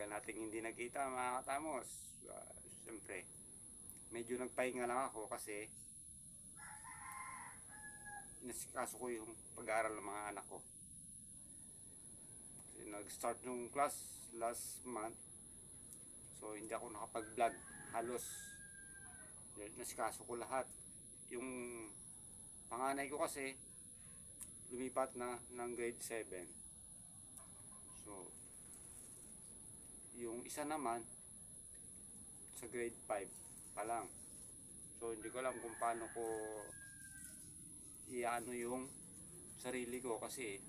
Tagal nating hindi nagkita mga katamos. Siyempre, medyo nagpahinga lang ako kasi inasikaso ko yung pag-aaral ng mga anak ko. Kasi nag-start yung class last month. So hindi ako nakapag-vlog halos. Inasikaso ko lahat. Yung panganay ko kasi lumipat na ng grade 7. So yung isa naman sa grade 5 pa lang. So hindi ko alam kung paano ko iano yung sarili ko kasi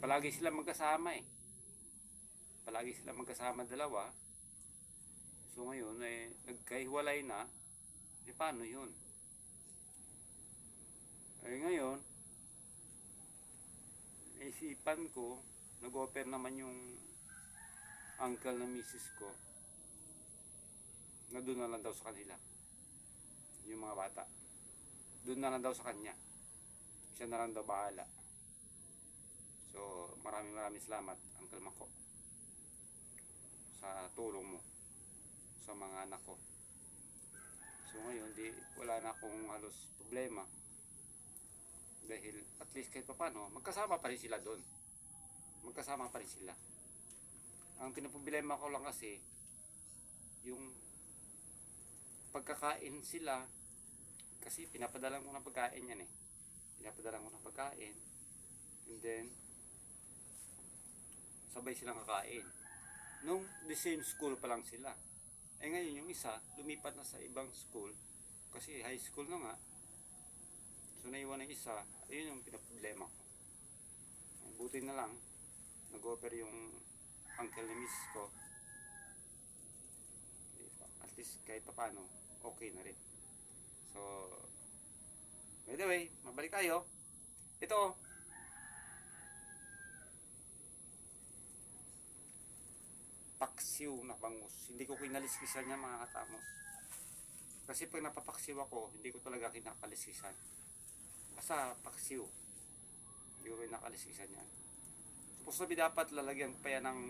palagi sila magkasama eh. Palagi sila magkasama dalawa. So ngayon nagkahiwalay na. Paano yun? Ngayon isipan ko, nag-offer naman yung uncle na misis ko na doon na lang daw sa kanila yung mga bata, doon na lang daw sa kanya, siya na lang daw bahala. So maraming salamat Uncle Mako sa tulong mo sa mga anak ko. So ngayon wala na akong halos problema dahil at least kahit paano magkasama pa rin sila doon, magkasama pa rin sila. Ang pinaproblema ko lang kasi yung pagkakain sila, kasi pinapadalan ko ng pagkain yan eh. Pinapadalan ko ng pagkain and then sabay silang kakain. Nung the same school pa lang sila. Ngayon yung isa lumipat na sa ibang school kasi high school na nga. So naiwan ng isa, ayun yung pinaproblema ko. Buti na lang nag-offer yung uncle ni miss ko. At least kahit pa paano okay na rin. So by the way, mabalik tayo. Ito paksiw na bangus. Hindi ko kinaliskisan niya mga katamos. Kasi pag napapaksiw ako, hindi ko talaga kinakaliskisan. Basta paksiw. Hindi ko kinakaliskisan yan. Supos sabi dapat lalagyan pa yan ng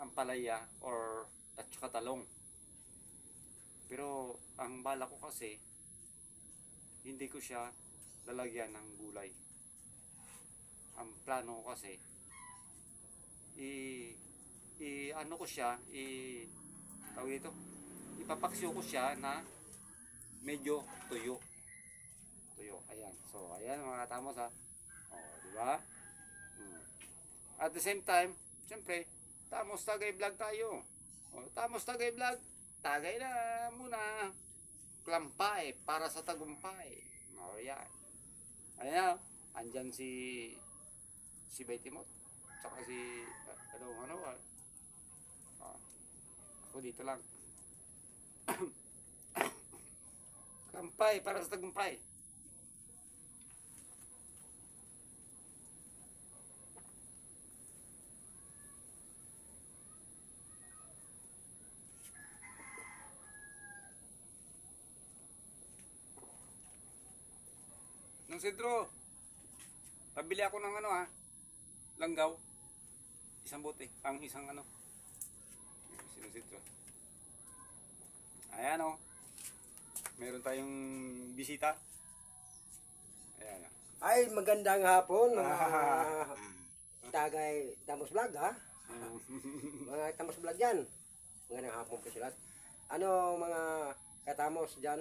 ampalaya or at saka talong. Pero ang bala ko kasi hindi ko siya lalagyan ng gulay. Ang plano ko kasi ano ko siya, tawag ito, ipapaksiw ko siya na medyo tuyo. Ayan. So ayan mga katamos ha. Di ba? At the same time, siyempre, Tamos Tagay Vlog tayo. Tamos Tagay Vlog, tagay na muna. Klampay para sa tagumpay. Yan. Ayan, andyan si Baytimot. Tsaka si ako dito lang. Klampay para sa tagumpay. Nung sentro, pabili ako ng langgaw. Isang bote, ang isang Sinong sentro. Ayan meron tayong bisita. Ayan Ay, magandang hapon mga tagay Tamos Vlog ha. Mga Tamos Vlog yan. Magandang hapon po sila. Mga katamos dyan.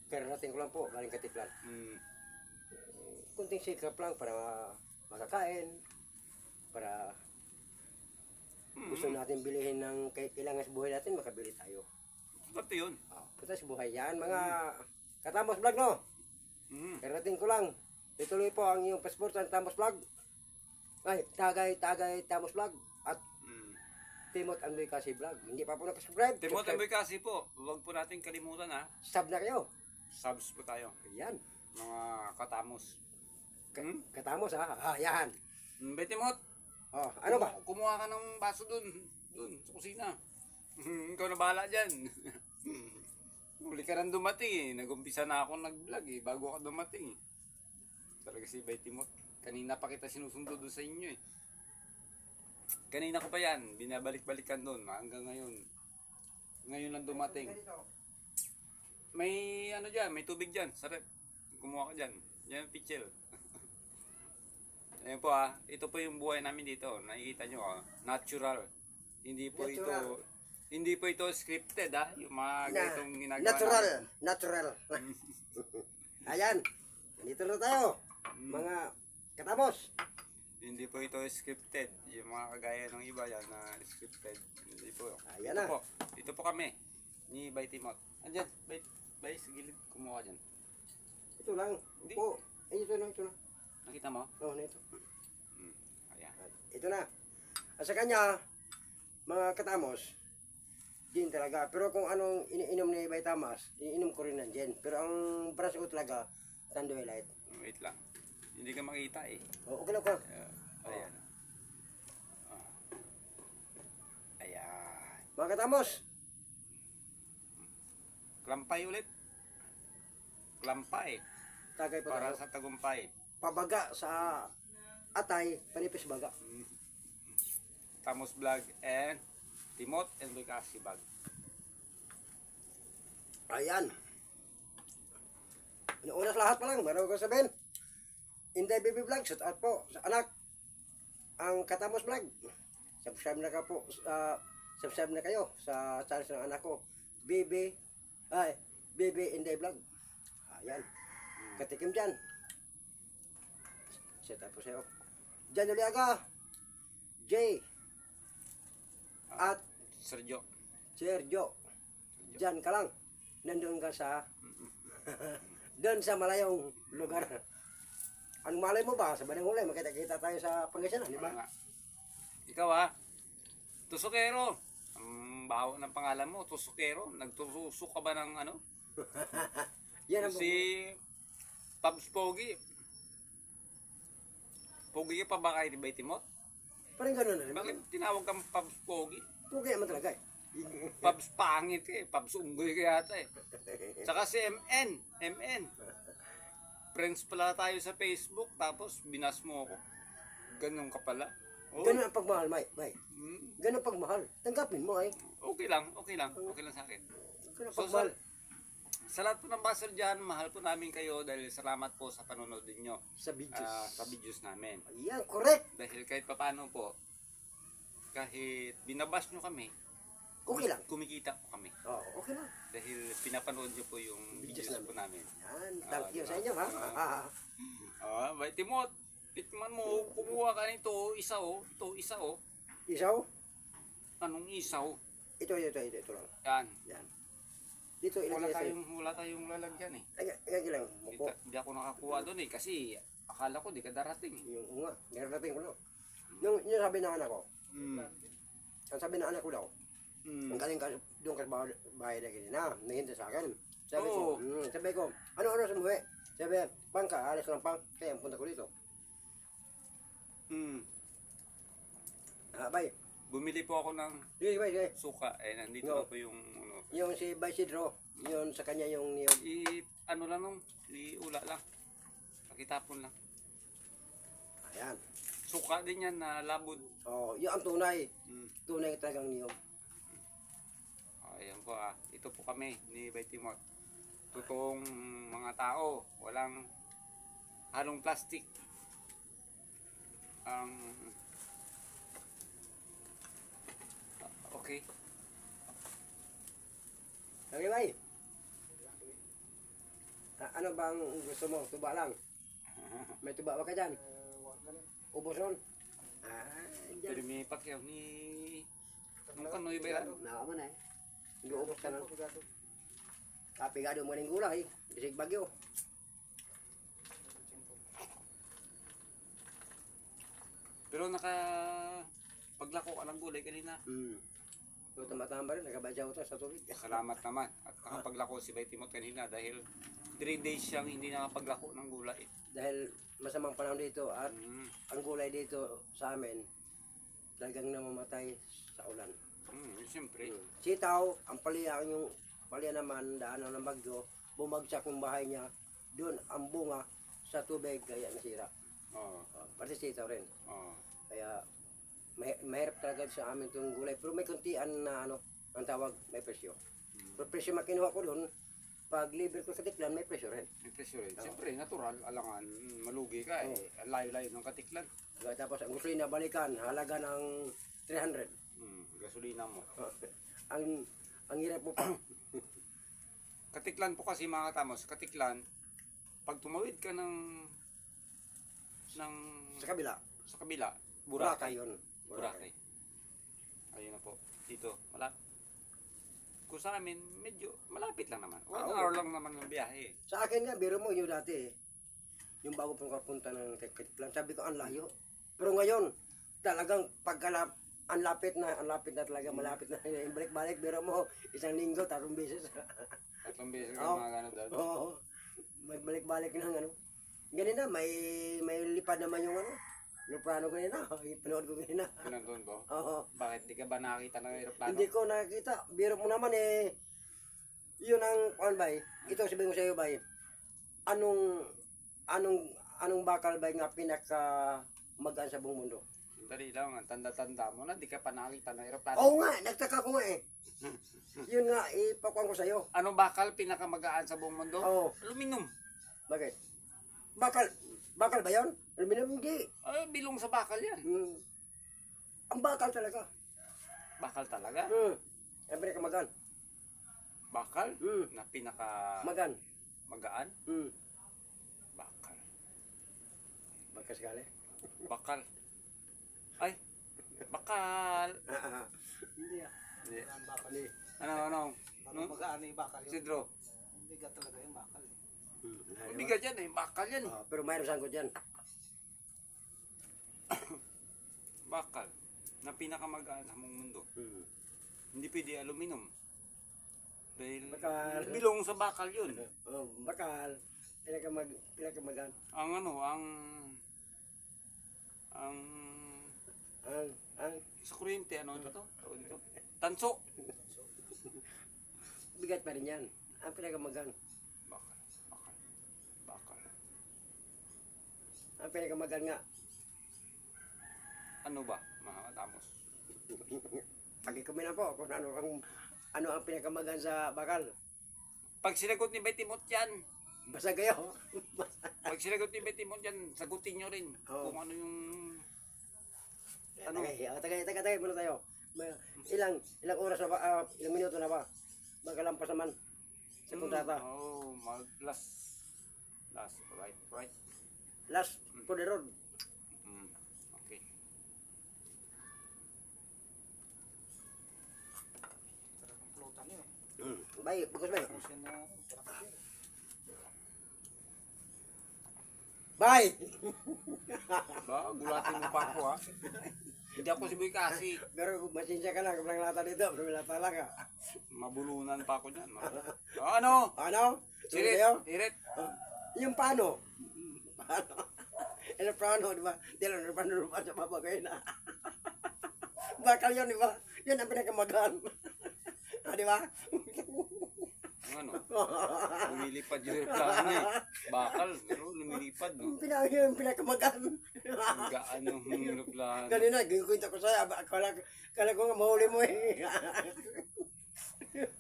Kararating ko lang po, galing Katiklan. Kunting sikap lang para makakain, para gusto natin bilihin ng kailangan sa buhay natin, makabili tayo. Pati yun. Punta sa buhay yan, mga katamos vlog no? Kararating ko lang. Ituloy po ang iyong pasporto ng Tamos Vlog. Ay, tagay Tamos Vlog at Timot Andoy Kasi Vlog. Hindi pa po nakasubscribe. Timot Andoy Kasi po, huwag po natin kalimutan ha. Sub na kayo. Subs po tayo. Ayan. Mga katamos. Katamos ha. Ayan. Baytimot. Ano ba? Kumuha ka ng baso dun sa kusina. Ikaw na bahala dyan. Huli ka nang dumating eh. Nag-umpisa na ako nag-vlog eh. Bago ka dumating eh. Talaga si Baytimot. Kanina pa kita sinusundo doon sa inyo eh. Kanina ko pa yan, binabalik-balikan doon hanggang ngayon. Ngayon lang dumating. May ano dyan, may tubig dyan, sa rep. Kumuha ka dyan. Yan yung pichel. Ayan po ito po yung buhay namin dito. Nakikita nyo natural. Hindi po Natural. hindi po ito scripted yung mga ganitong ginagawa Natural. namin. Natural. Ayan. Nandito na tayo. Mga katamos. Hindi po ito scripted. Yung mga kagaya ng iba yan na scripted. Hindi po. Ayan ito na. po. Ito po kami. Ni Bay Timot. Andyan. Bay, sa gilid. Kumuha ka dyan. Ito lang. Hindi. Opo. Ito na, ito na. Nakita mo? Oo, na ito. Ayan. Ito na. At sa kanya, mga katamos, din talaga. Pero kung anong iniinom ni Bay Tamas, iniinom ko rin nandiyan. Pero ang branch ko talaga, Tandoy Light. Wait lang. Hindi ka makita eh. Oh, okay lang ko. Ayan. Ayan. Mga katamos, Klampay ulit. Klampay. tagay pa Para tayo. sa tagumpay. Pabaga sa atay, panipis baga. Tamos Vlog and Timot and Lucasi Bag. Ayan. Una sa lahat pa lang, meron ko sabihin. Inday Baby Vlog, shout out po sa anak. Ang Katamos Vlog. Subscribe na ka po, subscribe na kayo sa channel ng anak ko. Baby Inday Vlog. Ayan. Katikim dyan. Shout out po sa'yo. Jan Uliaga. Jay. At Sergio. Sergio. Diyan ka lang. Nandun ka sa doon sa malayong lugar. Anong malay mo ba? Sa Badang Hulay, makita-kita tayo sa Pangasinan, di ba? Nga. Ikaw Tusukero. Ang baho ng pangalan mo, Tusukero. Nagtusuk ka ba ng ano? Yan ang Si Pabs Pogi. Pogi ka pa ba kay Bay Timot? parang gano'n na. Bakit tinawag kang Pabs Pogi? Pugay naman talaga eh. Pabs pangit Pabs unggoy ka yata Tsaka si MN. Friends pala tayo sa Facebook, tapos binas mo ako. Ganun ka pala. Oh. Ganun ang pagmahal, May. Hmm. Ganun ang pagmahal. Tanggapin mo ay. Okay lang sa akin. Ganun ang So, pagmahal. sa lahat po ng basel dyan, mahal po namin kayo dahil salamat po sa panonood ninyo Sa videos. sa videos namin. Ayan, correct. Dahil kahit papano po, kahit binabas nyo kami, Okay lang. kumikita po kami. Oo, okay lang. Dahil pinapanood nyo po yung Videos videos po namin. Yan, thank you diba? sa inyo, ha? Bay Timot, pitman mo, kumuha ka nito, isa oh. Isaw? Anong isaw? Ito lang. Yan. Yan. Dito, ilagay sa Wala tayong lalagyan Lagyan lang. Muko. Hindi ako nakakuha doon kasi akala ko di ka darating. Yung nga, narating ko lang. Yung sabi ng anak ko, ang sabi ng anak ko daw, ang galing ka doon ka sa bahay na ganyan na, nahinta sa akin. Oo. Sabi ko, ano sa muwi? Sabi, pangka, alis lang pang, kaya ang punta ko dito. Bay, Bumili po ako ng sige, bay. suka. Nandito No. na po yung ano. Yung si Bay Sidro, yun sa kanya yung niyog. Ano lang nung, ula lang. Pakitapon lang. Ayan. Suka din yan na labod. Oh, yun ang tunay. Mm. Tunay talagang niyog. Ayan po Ito po kami ni Bay Timot. Totoong mga tao. Walang halong plastic. Okay. Okay, bay. Ano bang gusto mo? Tuba lang. May tuba ba ka dyan? Ubos nun? Pero Dyan. may pakyaw ni nung kanoy ba yan? Nakaman eh. Hindi ubos ka nun. Kapigado mo ng gulay. Bisig bagyo. Pero paglako ka ng gulay kanina. So, tama-tama rin. Nakabajaw ito sa tubig. Salamat naman. At nakapaglako si Bay Timot kanina dahil 3 days siyang hindi nakapaglako ng gulay. Dahil masamang panahon dito at ang gulay dito sa amin talagang namamatay sa ulan. Siyempre. Sitaw, ang palya naman, daanan ng bagyo, bumagsak yung bahay niya, doon ang bunga sa tubig kaya nasira. Oo. Pati sitaw rin. Oo. Kaya mahirap talaga sa amin itong gulay. Pero may kuntian na ano, ang tawag, may presyo. Pero presyo makinuha ko doon, pag libre ko sa Tiklan, may presyo rin. May presyo rin. Siyempre, natural, alangan, malugi ka eh. Ang layo-layo ng katiklan. Tapos ang gusto na balikan, halaga ng 300. Gasolina mo. Ang hirap mo pa. Katiklan po kasi mga katamos, katiklan, pag tumawid ka Sa kabila, sa kabila, Boracay Boracay. yun. Boracay. Ayun na po. Dito, malapit. Kung sa amin, medyo malapit lang naman. 1 hour lang naman ng biyahe. Sa akin nga, biro mo yung dati yung bago pong kapunta ng Katiklan, sabi ko ang layo. Pero ngayon, talagang ang lapit na talaga, malapit na. Yung balik-balik, biro mo, isang linggo, 3 beses. 3 beses ka mga gano'n doon. Oo. Balik-balik ng ano. Ganun na, may lipad naman yung ano. Aeroplano ko nila, panood ko nila. Pinandun po? Oo. Bakit di ka ba nakakita ng aeroplano? Hindi ko nakita. Biro mo naman eh. Yun ang, bay. Ito sabihin ko sa iyo, bay. Anong bakal, bay, nga pinaka magaan sa buong mundo? Dali lang, ang tanda-tanda mo na, di ka pa nakakita ng aeroplano. Oo nga, nagtaka ko nga eh. Yun nga, ipakuan ko sa iyo. Anong bakal pinakamagaan sa buong mundo? Oo. Aluminum. Bakit? Bakal ba yun? Aluminum hindi. Ay, bilong sa bakal yan. Ang bakal talaga. Bakal talaga? Ang pinakamagaan. Bakal? Na pinaka... Magan. Magaan? Hmm. Bakal. Bakal sekali. Bakal. Ay, bakal. Hindi ah. Hindi. Bakal eh. Ano? Magaan yung bakal yun. Sidro. Bigat talaga yung bakal eh. Bigat yan eh, bakal yan eh. Pero mayroon sangkot yan. Bakal. Na pinakamagaan sa buong mundo. Hindi pwede aluminum. Dahil Bakal. bilong sa bakal yun. Bakal. Pinakamagaan. Ang ano, ang sa kuryente, ano ito? Tawag dito? Tanso. Bigat pa rin yan. Ang pinakamagaan. Bakal. Ang pinakamagaan nga. Ano ba, mga katamos? Pag-ikumin po kung ano ang pinakamagaan sa bakal. Pag sinagot ni Betty Mot yan, Basta kayo. pag sinagot ni Betty Mot yan, sagutin nyo rin kung ano yung... Tagay muna tayo. Ilang oras na ba? Ilang minuto na ba? Magkalampas naman sa kontrata. Last, right? Last for the road. Okay. Talagang floatan yun. Bay, bagus bay. Tapos yun na, Bay! Ba, gulatin mo pa ako ha. Hindi ako si Boy kasi. Pero masinsya ka lang, kapag lata dito, kapag lata lang ka. Mabulunan pa ako dyan. Ano? Ano? Irit, Sa'yo? irit. Yung paano? Paano? Paano, di ba? Di lang, paano sa baba kayo na. Bakal yun, di ba? Yun ang pinakamagaan. Di ba? Ano? Lumilipad yung plano eh. Bakal, pero lumilipad. No? Yung pinakamagaan. Gaan yung plano. Kanina, ginukwento ko sa'yo. Kala ko nga mahuli mo eh.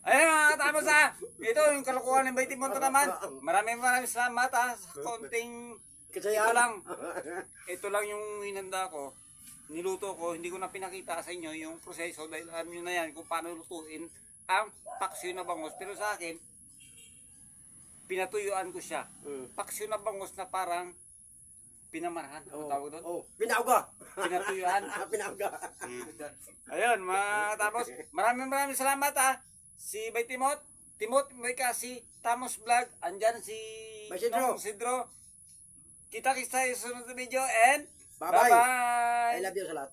Ayun mga katapos ha. Ito yung kalokohan ng Betty Monto naman. Maraming salamat ha. Sa konting ito lang. Ito lang yung hinanda ko. Niluto ko. Hindi ko na pinakita sa inyo yung proseso. Dahil alam nyo na yan kung paano lutuin ang paksiw na bangos. Pero sa akin, pinatuyuan ko siya. Paksiw na bangos na parang pinamarahan. Ano tawag doon? Pinauga. Pinatuyuan. Pinauga. Ayun, mga tapos, maraming salamat ha. Si Bay Timot, may kasi Tamos Vlog, andyan si Sidro. Sidro. Kita-kita sa sunod na video and Bye-bye. bye-bye. I love you sa lahat.